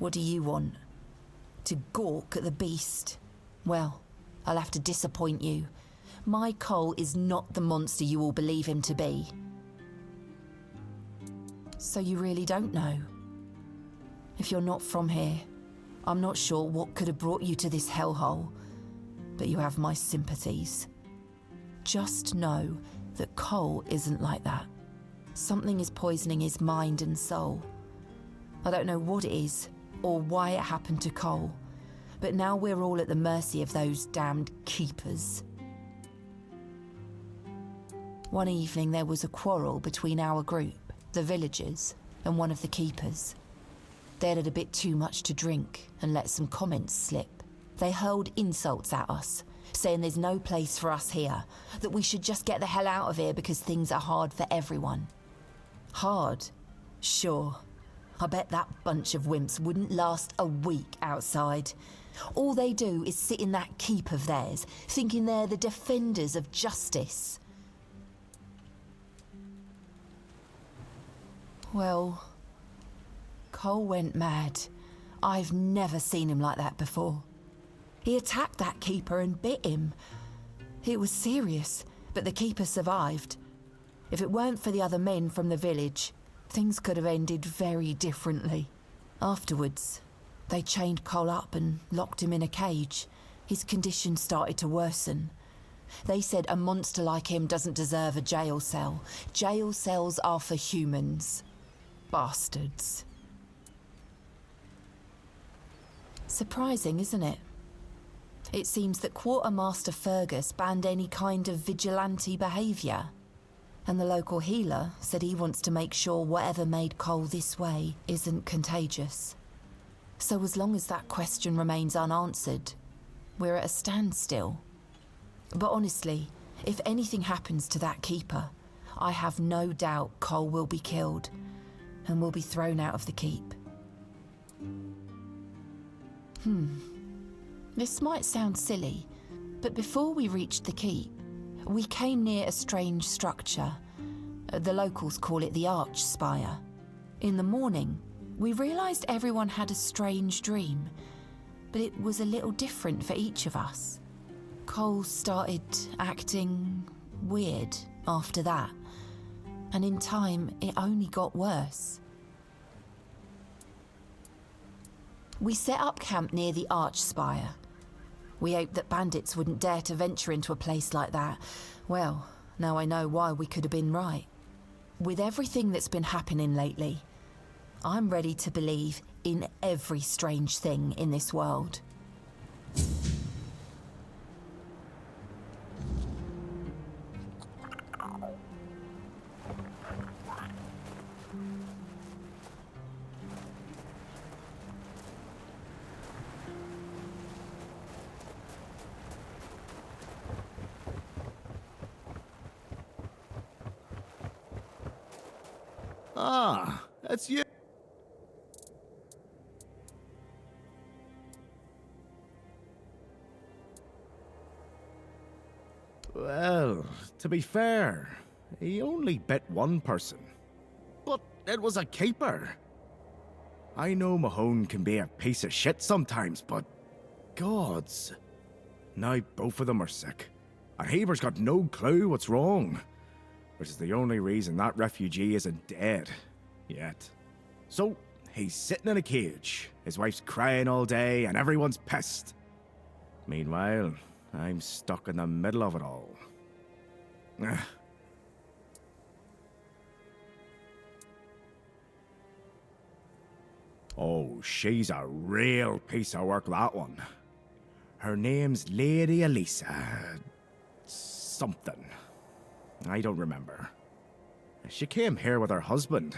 What do you want? To gawk at the beast? Well, I'll have to disappoint you. My Cole is not the monster you all believe him to be. So you really don't know? If you're not from here, I'm not sure what could have brought you to this hellhole, but you have my sympathies. Just know that Cole isn't like that. Something is poisoning his mind and soul. I don't know what it is, or why it happened to Cole, but now we're all at the mercy of those damned keepers. One evening there was a quarrel between our group, the villagers, and one of the keepers. They'd had a bit too much to drink and let some comments slip. They hurled insults at us, saying there's no place for us here, that we should just get the hell out of here because things are hard for everyone. Hard? Sure. I bet that bunch of wimps wouldn't last a week outside. All they do is sit in that keep of theirs, thinking they're the defenders of justice. Well, Cole went mad. I've never seen him like that before. He attacked that keeper and bit him. It was serious, but the keeper survived. If it weren't for the other men from the village, things could have ended very differently. Afterwards, they chained Cole up and locked him in a cage. His condition started to worsen. They said a monster like him doesn't deserve a jail cell. Jail cells are for humans. Bastards. Surprising, isn't it? It seems that Quartermaster Fergus banned any kind of vigilante behaviour. And the local healer said he wants to make sure whatever made Cole this way isn't contagious. So as long as that question remains unanswered, we're at a standstill. But honestly, if anything happens to that keeper, I have no doubt Cole will be killed and will be thrown out of the keep. This might sound silly, but before we reached the keep, we came near a strange structure. The locals call it the Arch Spire. In the morning, we realised everyone had a strange dream, but it was a little different for each of us. Cole started acting weird after that, and in time, it only got worse. We set up camp near the Arch Spire. We hoped that bandits wouldn't dare to venture into a place like that. Well, now I know why we could have been right. With everything that's been happening lately, I'm ready to believe in every strange thing in this world. Ah, that's you. Well, to be fair, he only bit one person. But it was a keeper. I know Mahone can be a piece of shit sometimes, but gods. Now both of them are sick. And Haber's got no clue what's wrong. Which is the only reason that refugee isn't dead yet. So, he's sitting in a cage. His wife's crying all day and everyone's pissed. Meanwhile, I'm stuck in the middle of it all. Oh, she's a real piece of work, that one. Her name's Lady Elisa... something. I don't remember. She came here with her husband.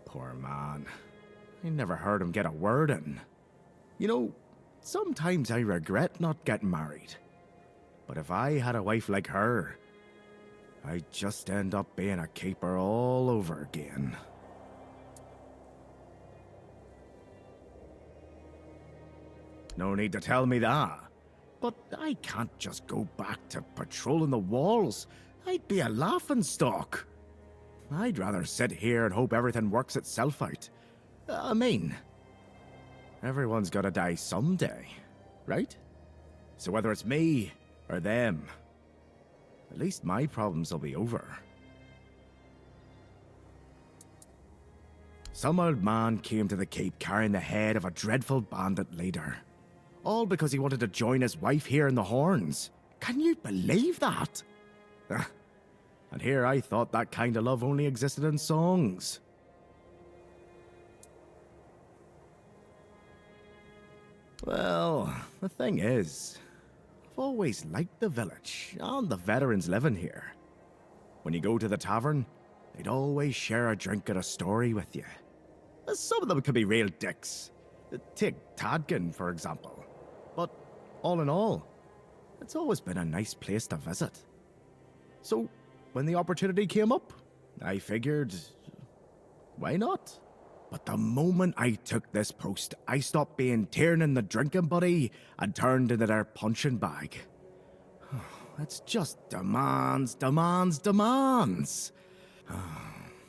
Poor man. I never heard him get a word in. You know, sometimes I regret not getting married. But if I had a wife like her, I'd just end up being a keeper all over again. No need to tell me that. But I can't just go back to patrolling the walls. I'd be a laughingstock. I'd rather sit here and hope everything works itself out. I mean, Everyone's gotta die someday, right? So whether it's me or them, at least my problems will be over. Some old man came to the Cape carrying the head of a dreadful bandit leader. All because he wanted to join his wife here in the Horns. Can you believe that? And here I thought that kind of love only existed in songs. Well, the thing is, I've always liked the village and the veterans living here. When you go to the tavern, they'd always share a drink and a story with you. Some of them could be real dicks. Take Tadkin, for example. But all in all, it's always been a nice place to visit. So, when the opportunity came up, I figured, why not? But the moment I took this post, I stopped being Tiernan the drinking buddy and turned into their punching bag. It's just demands, demands, demands.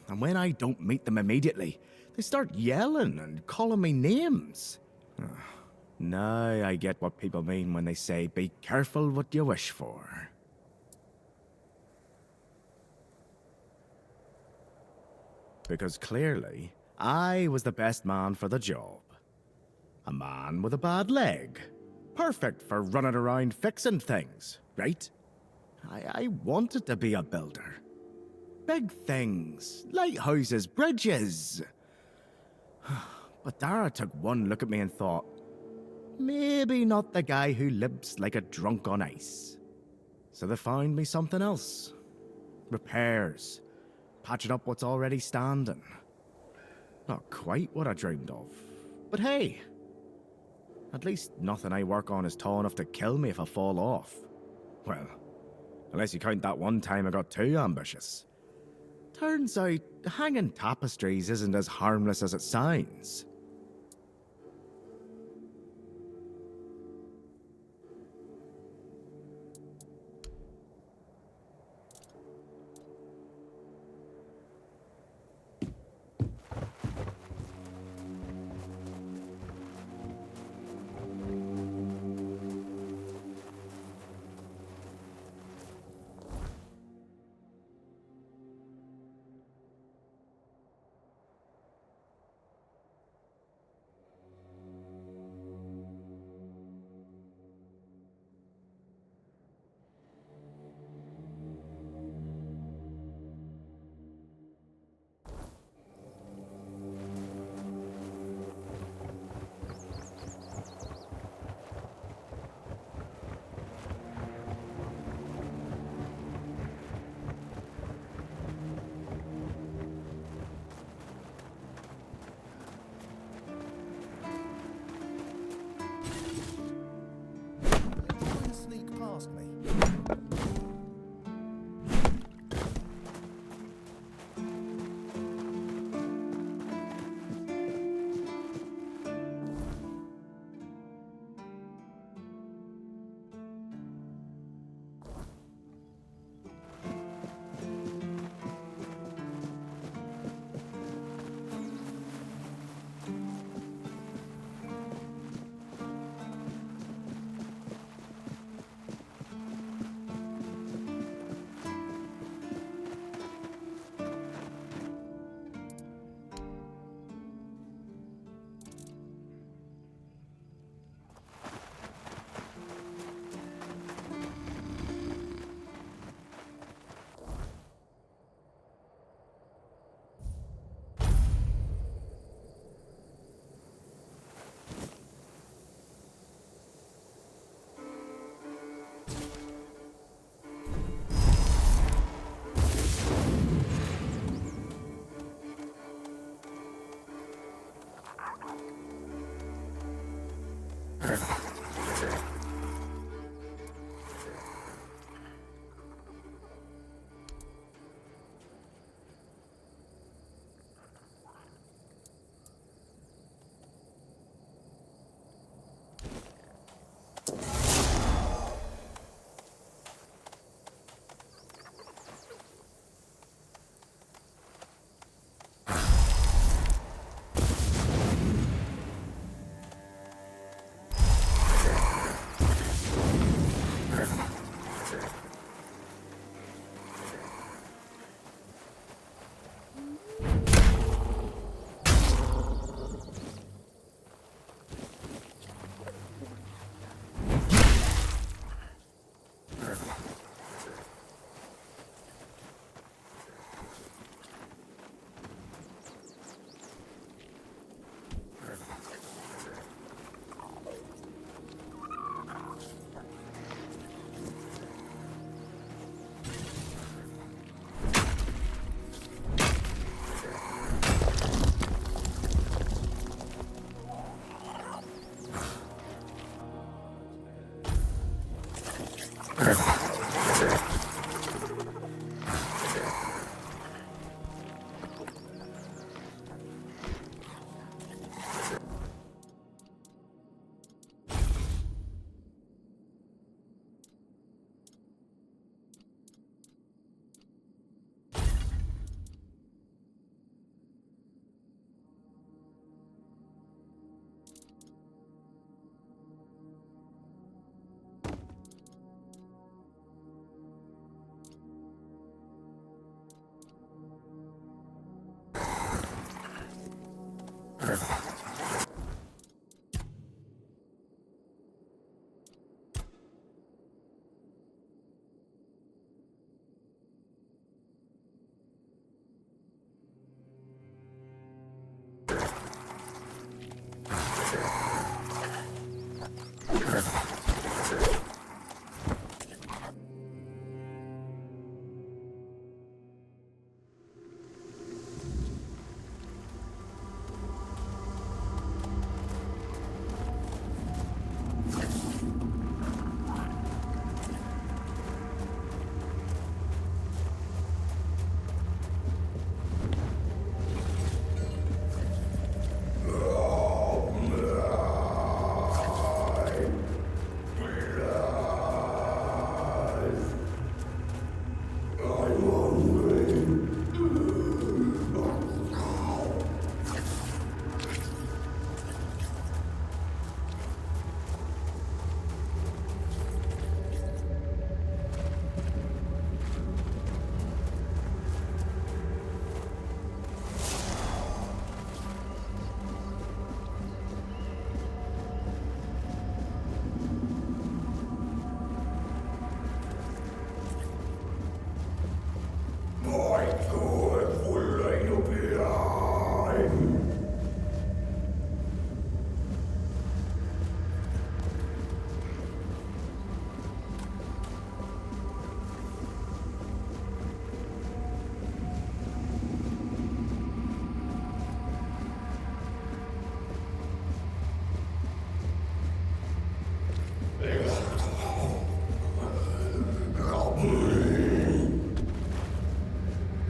And when I don't meet them immediately, they start yelling and calling me names. Now I get what people mean when they say, be careful what you wish for. Because clearly, I was the best man for the job. A man with a bad leg. Perfect for running around fixing things, right? I wanted to be a builder. Big things, lighthouses, bridges. But Dara took one look at me and thought, maybe not the guy who lives like a drunk on ice. So they found me something else. Repairs. Patching up what's already standing. Not quite what I dreamed of. But hey, at least nothing I work on is tall enough to kill me if I fall off. Well, unless you count that one time I got too ambitious. Turns out, hanging tapestries isn't as harmless as it sounds.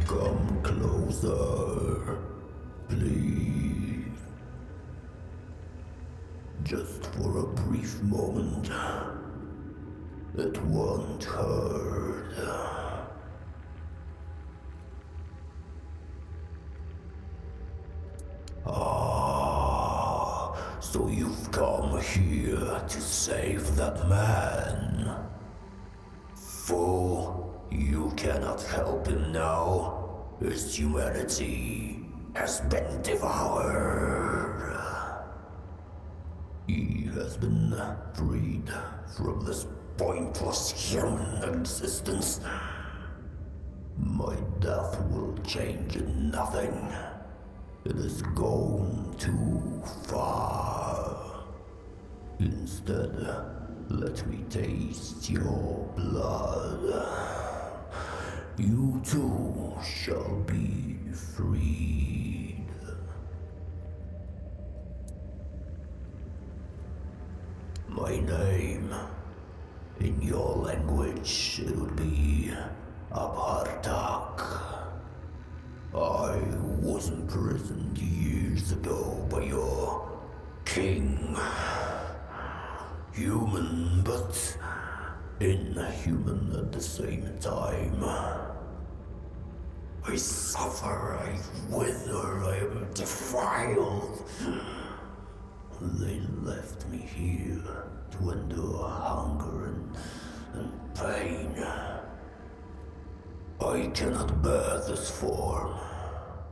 Come closer, please. Just for a brief moment. It won't hurt. So you've come here to save that man. Fool, you cannot help him now. His humanity has been devoured. He has been freed from this pointless human existence. My death will change nothing. It has gone too far. Instead, let me taste your blood. You too shall be freed. My name, in your language, it would be Abhartak. I was imprisoned years ago by your king. Human, but inhuman at the same time. I suffer, I wither, I am defiled. They left me here to endure hunger and pain. I cannot bear this form.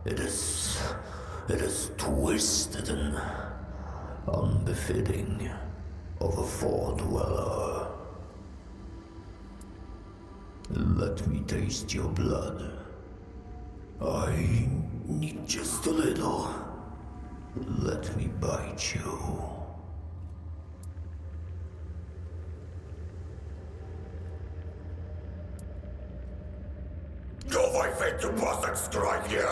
It is twisted and unbefitting of a four-dweller. Let me taste your blood. I need just a little. Let me bite you. Dawaj, wejdź tu posag skrajnie!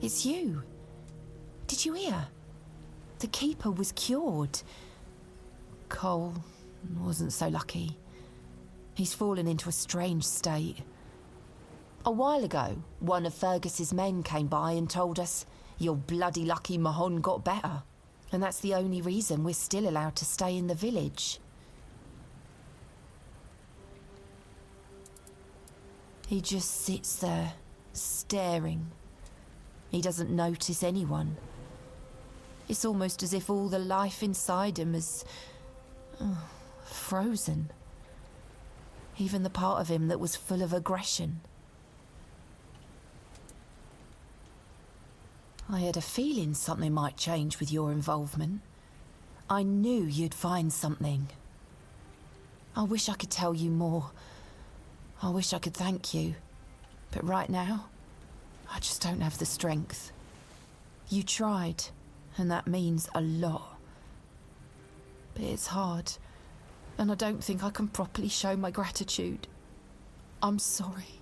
It's you. Did you hear? The keeper was cured. Cole wasn't so lucky. He's fallen into a strange state. A while ago, one of Fergus's men came by and told us your bloody lucky Mahon got better. And that's the only reason we're still allowed to stay in the village. He just sits there, staring. He doesn't notice anyone. It's almost as if all the life inside him is frozen. Even the part of him that was full of aggression. I had a feeling something might change with your involvement. I knew you'd find something. I wish I could tell you more. I wish I could thank you. But right now, I just don't have the strength. You tried, and that means a lot. But it's hard, and I don't think I can properly show my gratitude. I'm sorry.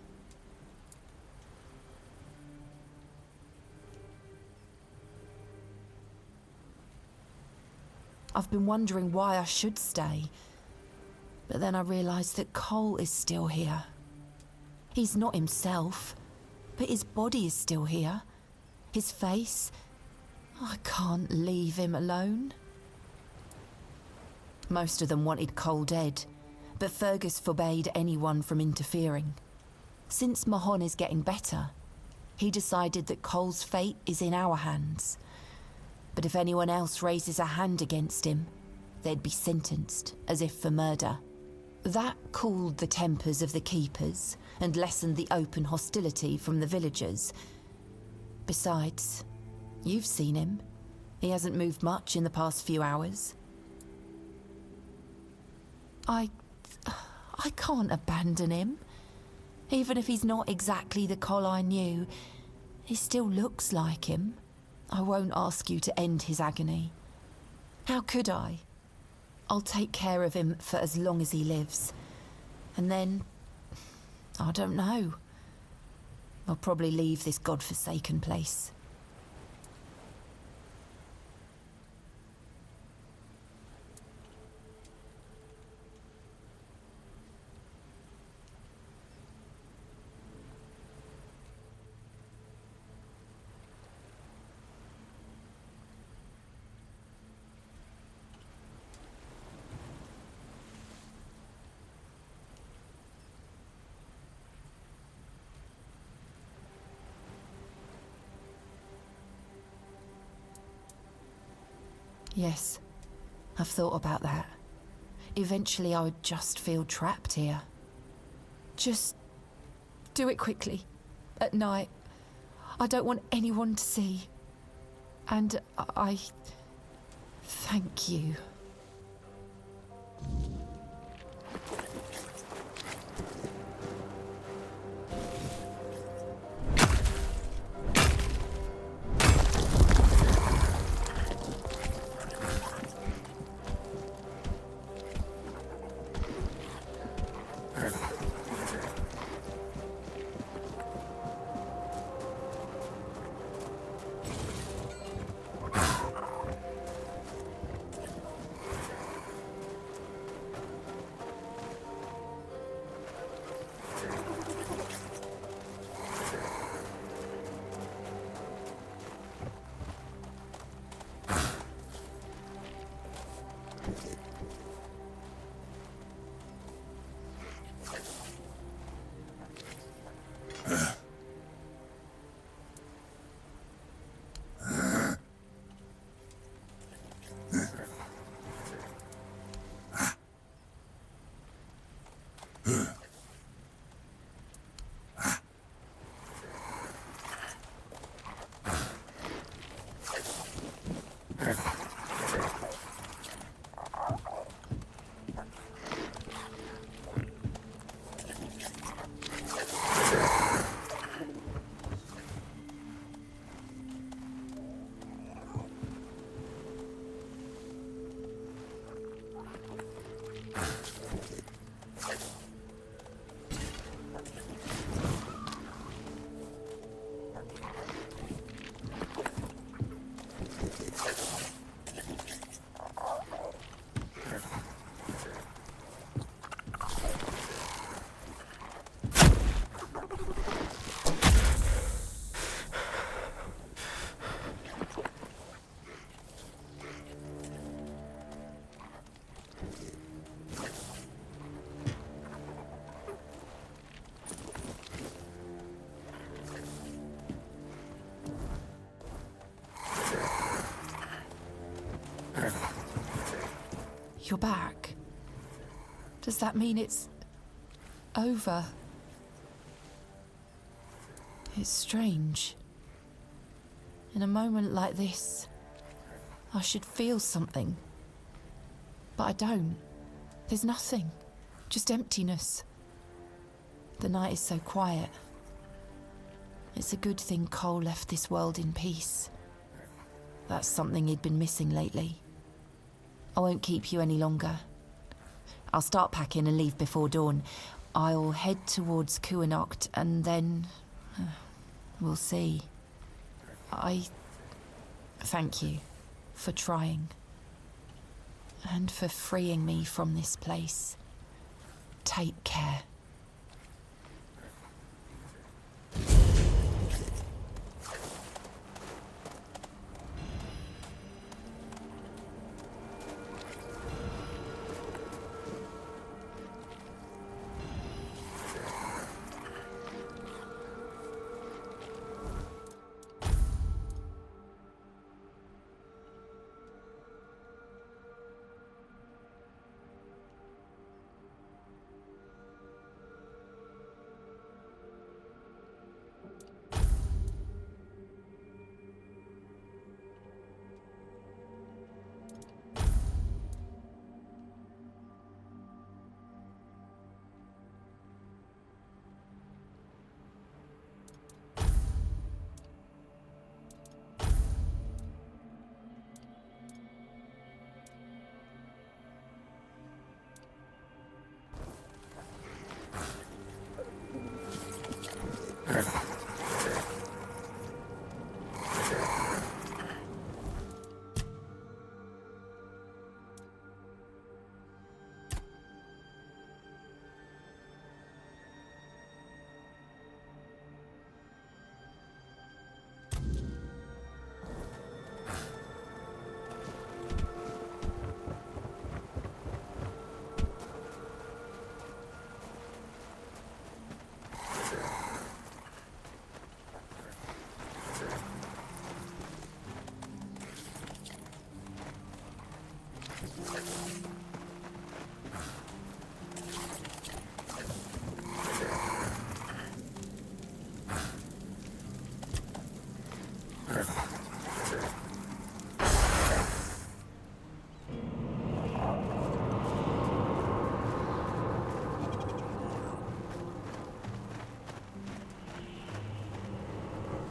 I've been wondering why I should stay. But then I realised that Cole is still here. He's not himself, but his body is still here. His face. I can't leave him alone. Most of them wanted Cole dead, but Fergus forbade anyone from interfering. Since Mahon is getting better, he decided that Cole's fate is in our hands. But if anyone else raises a hand against him, they'd be sentenced, as if for murder. That cooled the tempers of the keepers and lessened the open hostility from the villagers. Besides, you've seen him. He hasn't moved much in the past few hours. I can't abandon him. Even if he's not exactly the Cole I knew, he still looks like him. I won't ask you to end his agony. How could I? I'll take care of him for as long as he lives. And then, I don't know. I'll probably leave this godforsaken place. Yes, I've thought about that. Eventually I would just feel trapped here. Just do it quickly, at night. I don't want anyone to see. And I thank you. You're back. Does that mean it's over? It's strange. In a moment like this, I should feel something. But I don't. There's nothing. Just emptiness. The night is so quiet. It's a good thing Cole left this world in peace. That's something he'd been missing lately. I won't keep you any longer. I'll start packing and leave before dawn. I'll head towards Kuanocht and then... we'll see. I thank you for trying. And for freeing me from this place. Take care.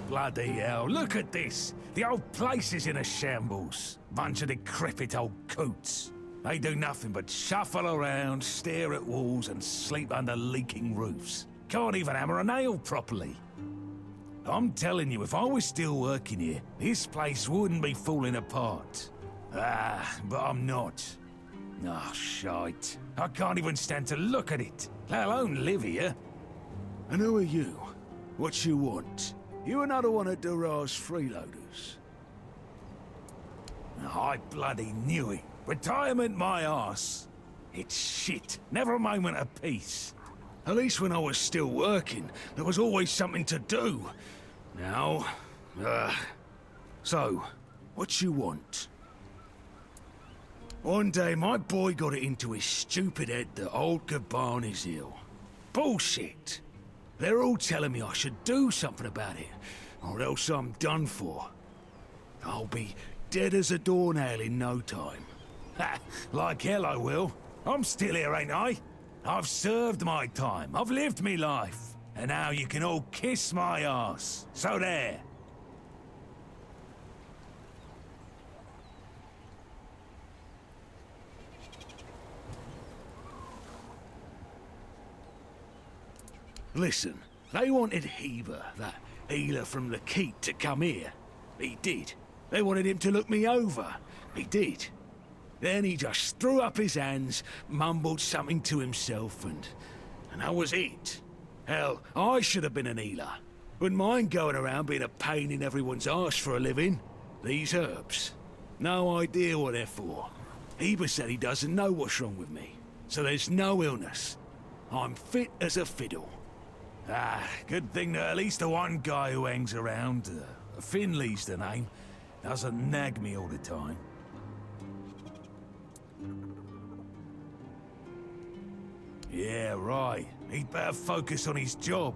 Bloody hell, look at this! The old place is in a shambles. Bunch of decrepit old coots. They do nothing but shuffle around, stare at walls and sleep under leaking roofs. Can't even hammer a nail properly. I'm telling you, if I was still working here, this place wouldn't be falling apart. Ah, but I'm not. Ah, shite. I can't even stand to look at it, let alone live here. And who are you? What you want? You another one of Durar's freeloaders? I bloody knew it. Retirement my arse. It's shit. Never a moment of peace. At least when I was still working, there was always something to do. Now, so, what you want? One day, my boy got it into his stupid head that old Gaban is ill. Bullshit! They're all telling me I should do something about it, or else I'm done for. I'll be dead as a doornail in no time. Ha! Like hell I will. I'm still here, ain't I? I've served my time. I've lived me life. And now you can all kiss my arse. So there. Listen, they wanted Heber, that healer from the Keep, to come here. He did. They wanted him to look me over. He did. Then he just threw up his hands, mumbled something to himself, and that was it. Hell, I should have been an healer. Wouldn't mind going around being a pain in everyone's arse for a living. These herbs. No idea what they're for. Heber said he doesn't know what's wrong with me. So there's no illness. I'm fit as a fiddle. Ah, good thing that at least the one guy who hangs around, Finley's the name, doesn't nag me all the time. Yeah, right. He'd better focus on his job.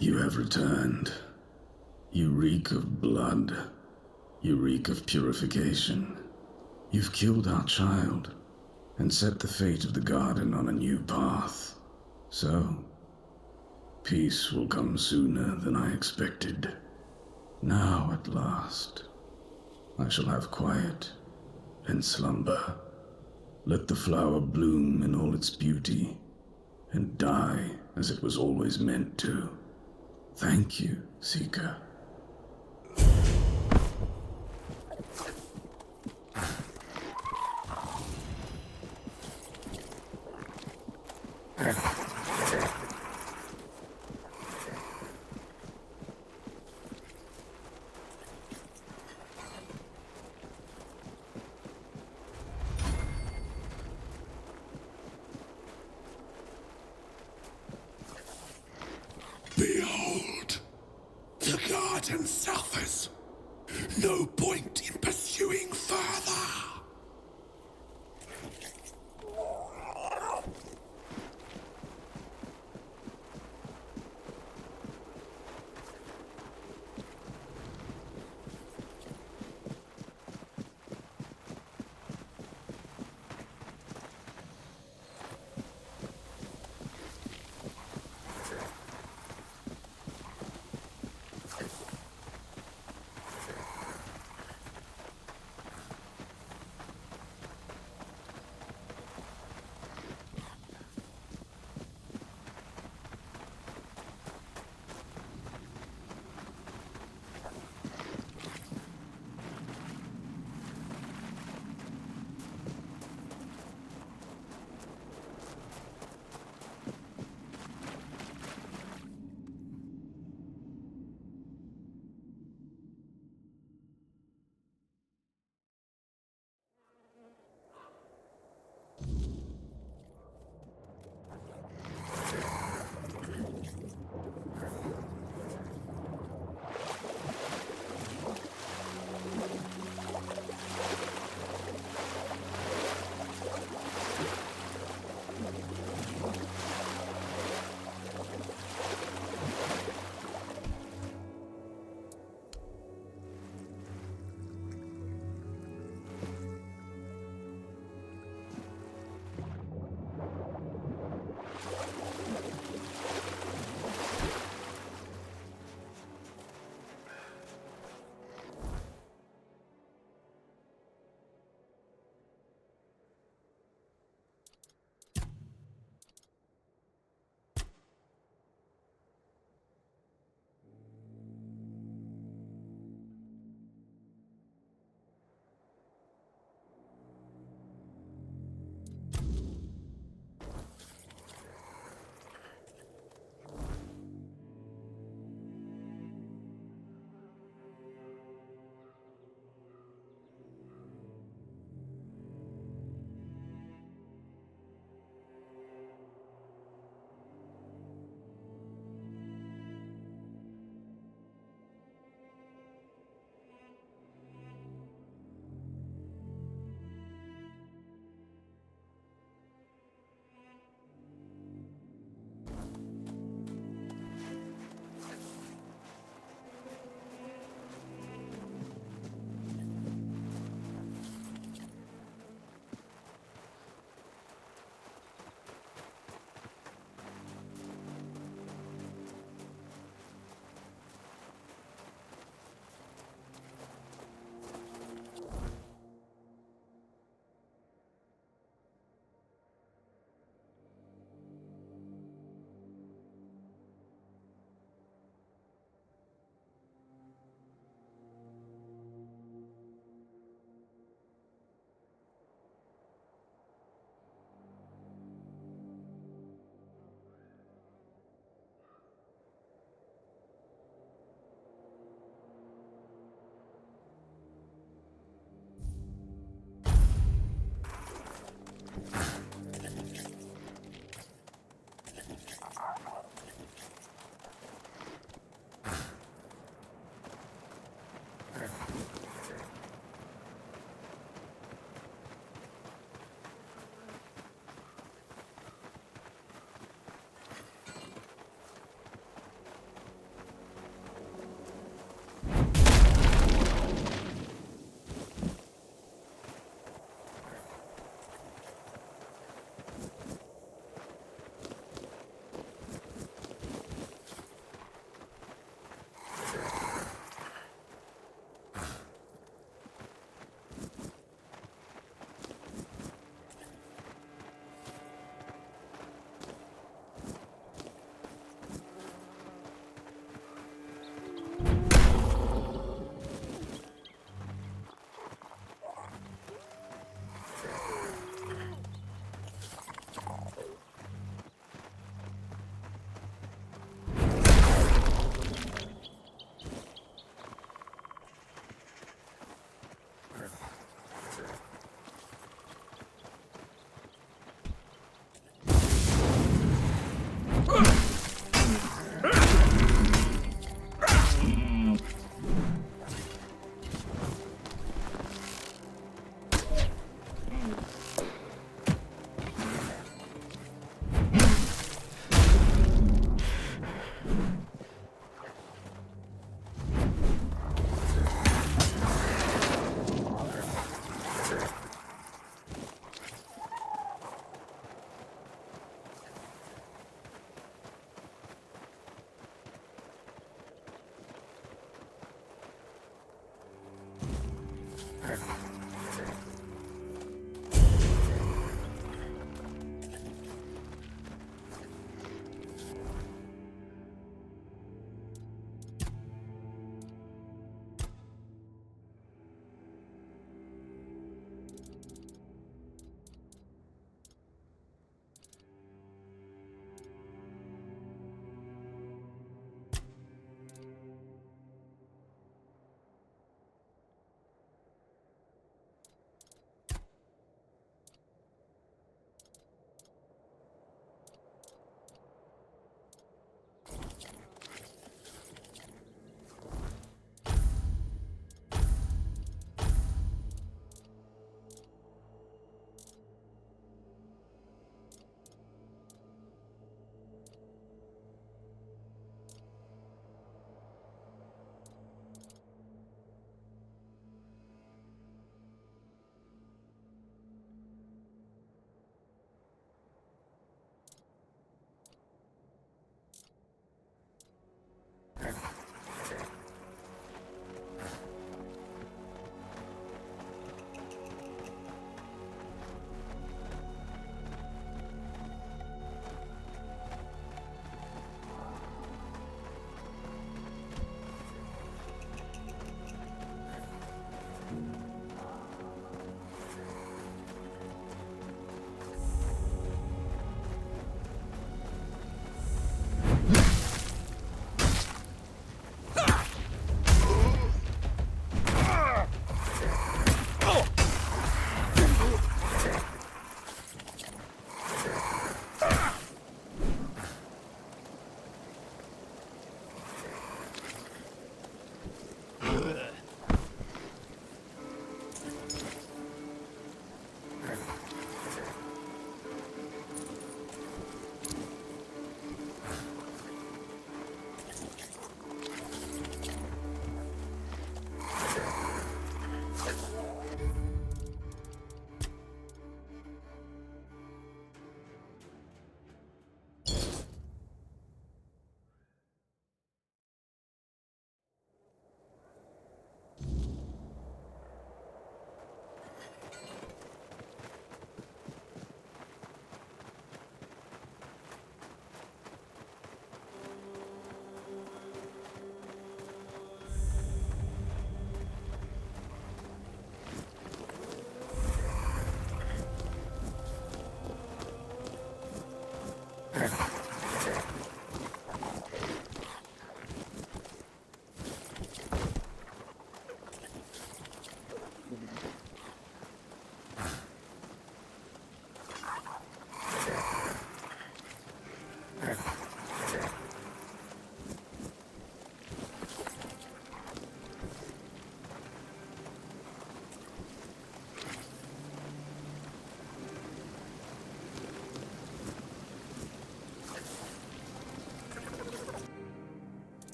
You have returned. You reek of blood. You reek of purification. You've killed our child and set the fate of the garden on a new path. So, peace will come sooner than I expected. Now, at last, I shall have quiet and slumber. Let the flower bloom in all its beauty and die as it was always meant to. Thank you, Seeker. Behold, the garden suffers. No point in pursuing further.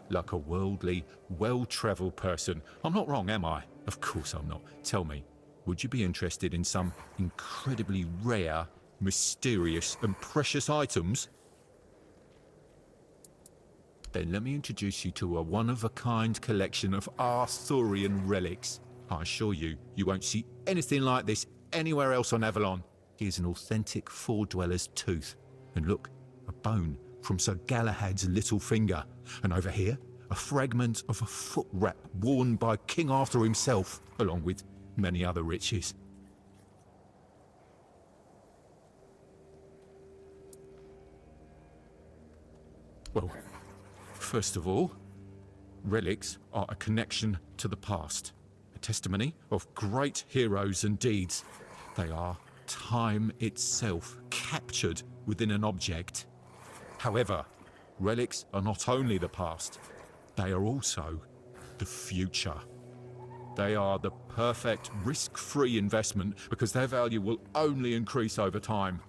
like a worldly, well-travelled person. I'm not wrong, am I? Of course I'm not. Tell me, would you be interested in some incredibly rare, mysterious and precious items? Then let me introduce you to a one-of-a-kind collection of Arthurian relics. I assure you, you won't see anything like this anywhere else on Avalon. Here's an authentic Four-Dweller's tooth. And look, a bone from Sir Galahad's little finger. And over here, a fragment of a foot wrap worn by King Arthur himself, along with many other riches. Well, first of all, relics are a connection to the past, a testimony of great heroes and deeds. They are time itself, captured within an object. However, relics are not only the past, they are also the future. They are the perfect risk-free investment because their value will only increase over time.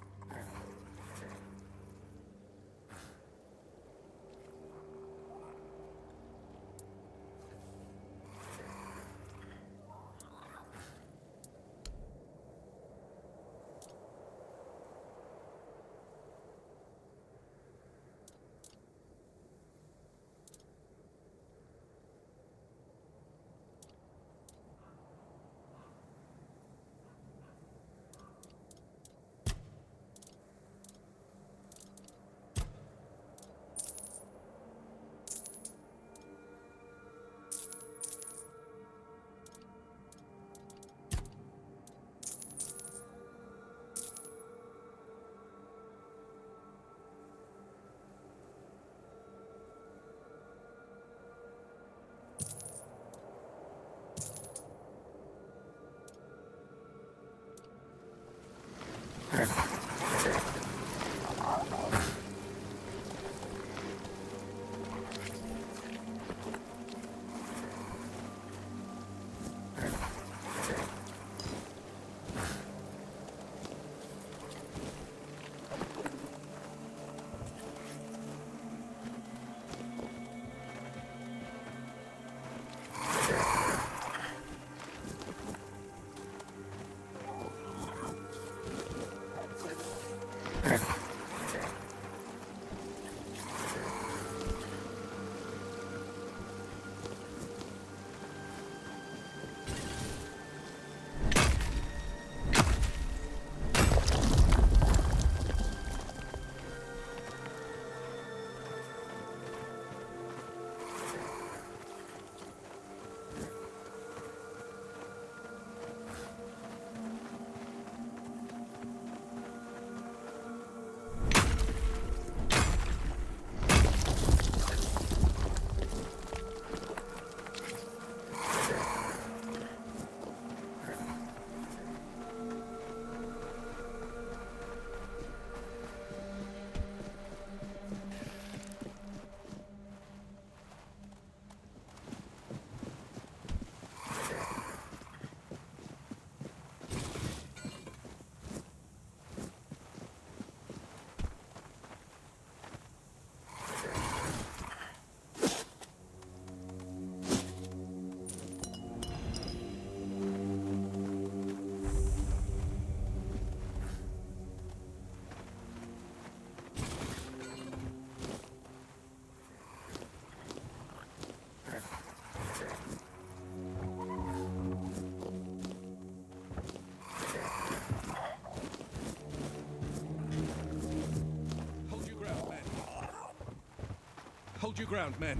Hold your ground, men.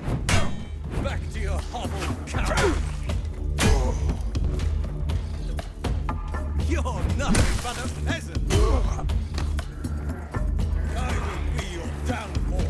Back to your hovel, coward! You're nothing but a peasant! I will be your downfall!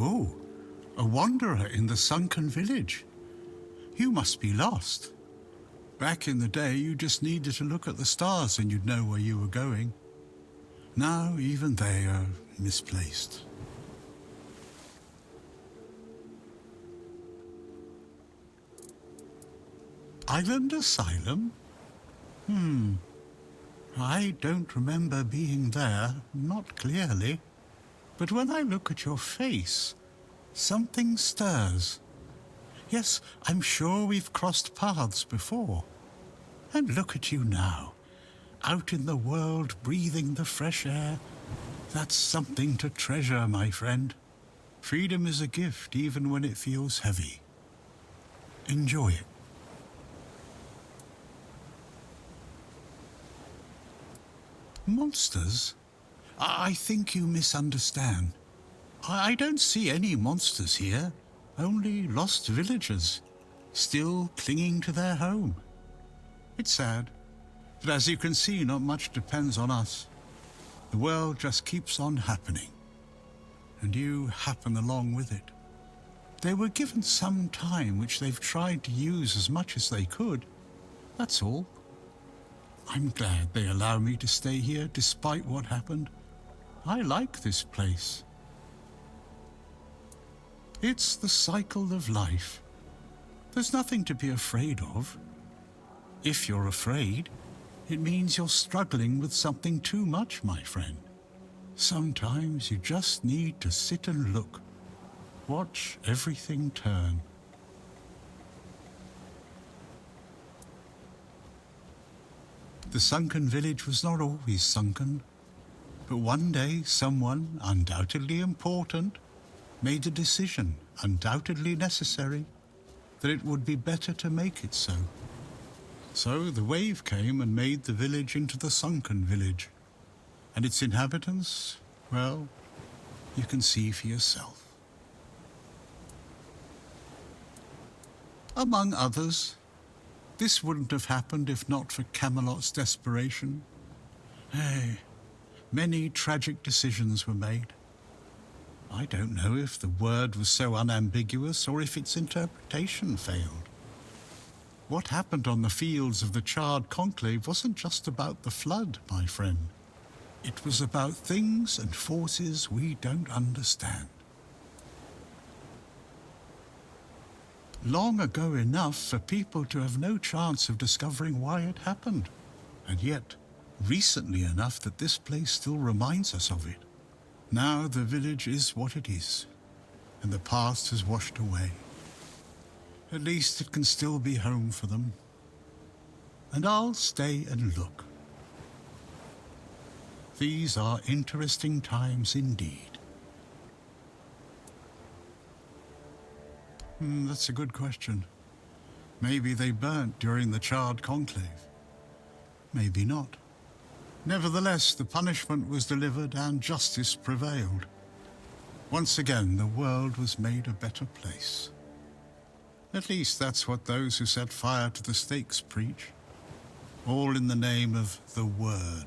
Oh, a wanderer in the sunken village. You must be lost. Back in the day, you just needed to look at the stars and you'd know where you were going. Now, even they are misplaced. Island Asylum? I don't remember being there, not clearly. But when I look at your face, something stirs. Yes, I'm sure we've crossed paths before. And look at you now, out in the world, breathing the fresh air. That's something to treasure, my friend. Freedom is a gift, even when it feels heavy. Enjoy it. Monsters? I think you misunderstand. I don't see any monsters here, only lost villagers, still clinging to their home. It's sad, but as you can see, not much depends on us. The world just keeps on happening, and you happen along with it. They were given some time which they've tried to use as much as they could, that's all. I'm glad they allow me to stay here despite what happened. I like this place. It's the cycle of life. There's nothing to be afraid of. If you're afraid, it means you're struggling with something too much, my friend. Sometimes you just need to sit and look. Watch everything turn. The sunken village was not always sunken, but one day someone, undoubtedly important, made a decision, undoubtedly necessary, that it would be better to make it so. So the wave came and made the village into the sunken village. And its inhabitants, well, you can see for yourself. Among others, this wouldn't have happened if not for Camelot's desperation. Hey, many tragic decisions were made. I don't know if the word was so unambiguous or if its interpretation failed. What happened on the fields of the charred conclave wasn't just about the flood, my friend. It was about things and forces we don't understand. Long ago enough for people to have no chance of discovering why it happened, and yet recently enough that this place still reminds us of it. Now the village is what it is, and the past has washed away. At least it can still be home for them. And I'll stay and look. These are interesting times indeed. That's a good question. Maybe they burnt during the charred conclave. Maybe not. Nevertheless, the punishment was delivered and justice prevailed. Once again, the world was made a better place. At least that's what those who set fire to the stakes preach. All in the name of the Word.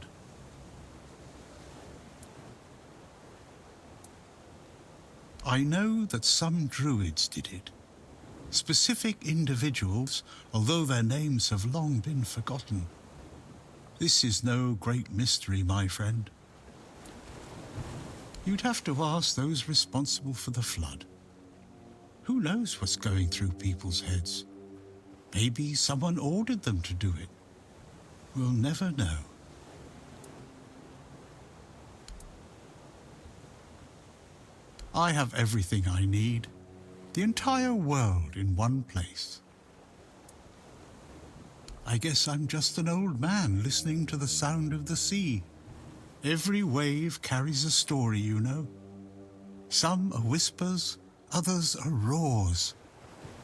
I know that some druids did it. Specific individuals, although their names have long been forgotten. This is no great mystery, my friend. You'd have to ask those responsible for the flood. Who knows what's going through people's heads? Maybe someone ordered them to do it. We'll never know. I have everything I need. The entire world in one place. I guess I'm just an old man listening to the sound of the sea. Every wave carries a story, you know. Some are whispers, others are roars.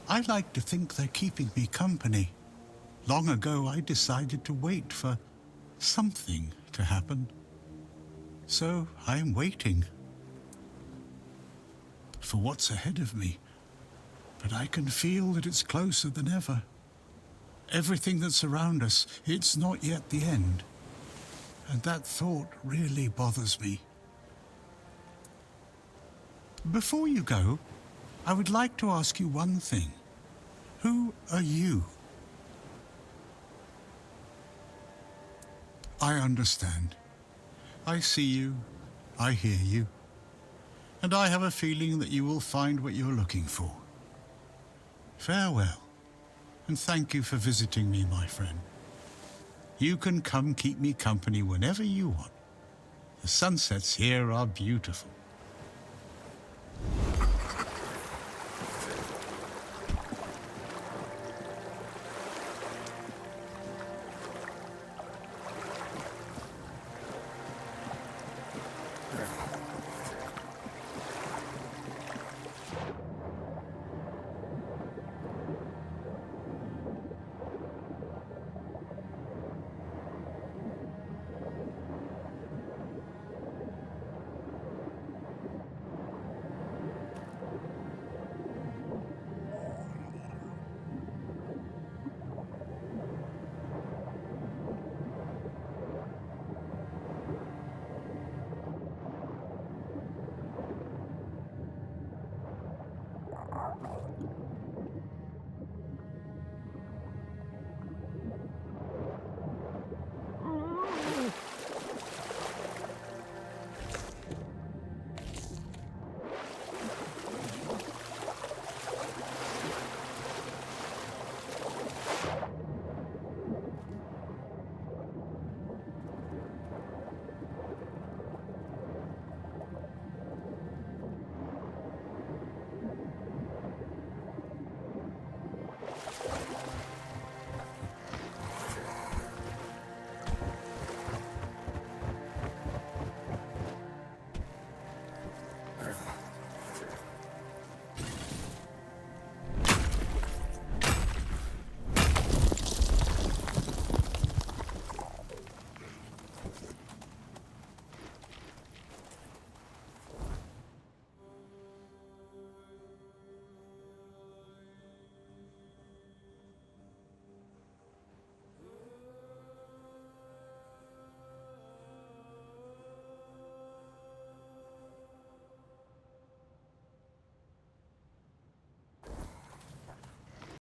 I like to think they're keeping me company. Long ago, I decided to wait for something to happen. So I'm waiting for what's ahead of me. But I can feel that it's closer than ever. Everything that's around us, it's not yet the end. And that thought really bothers me. Before you go, I would like to ask you one thing. Who are you? I understand. I see you, I hear you, and I have a feeling that you will find what you're looking for. Farewell, and thank you for visiting me, my friend. You can come keep me company whenever you want. The sunsets here are beautiful.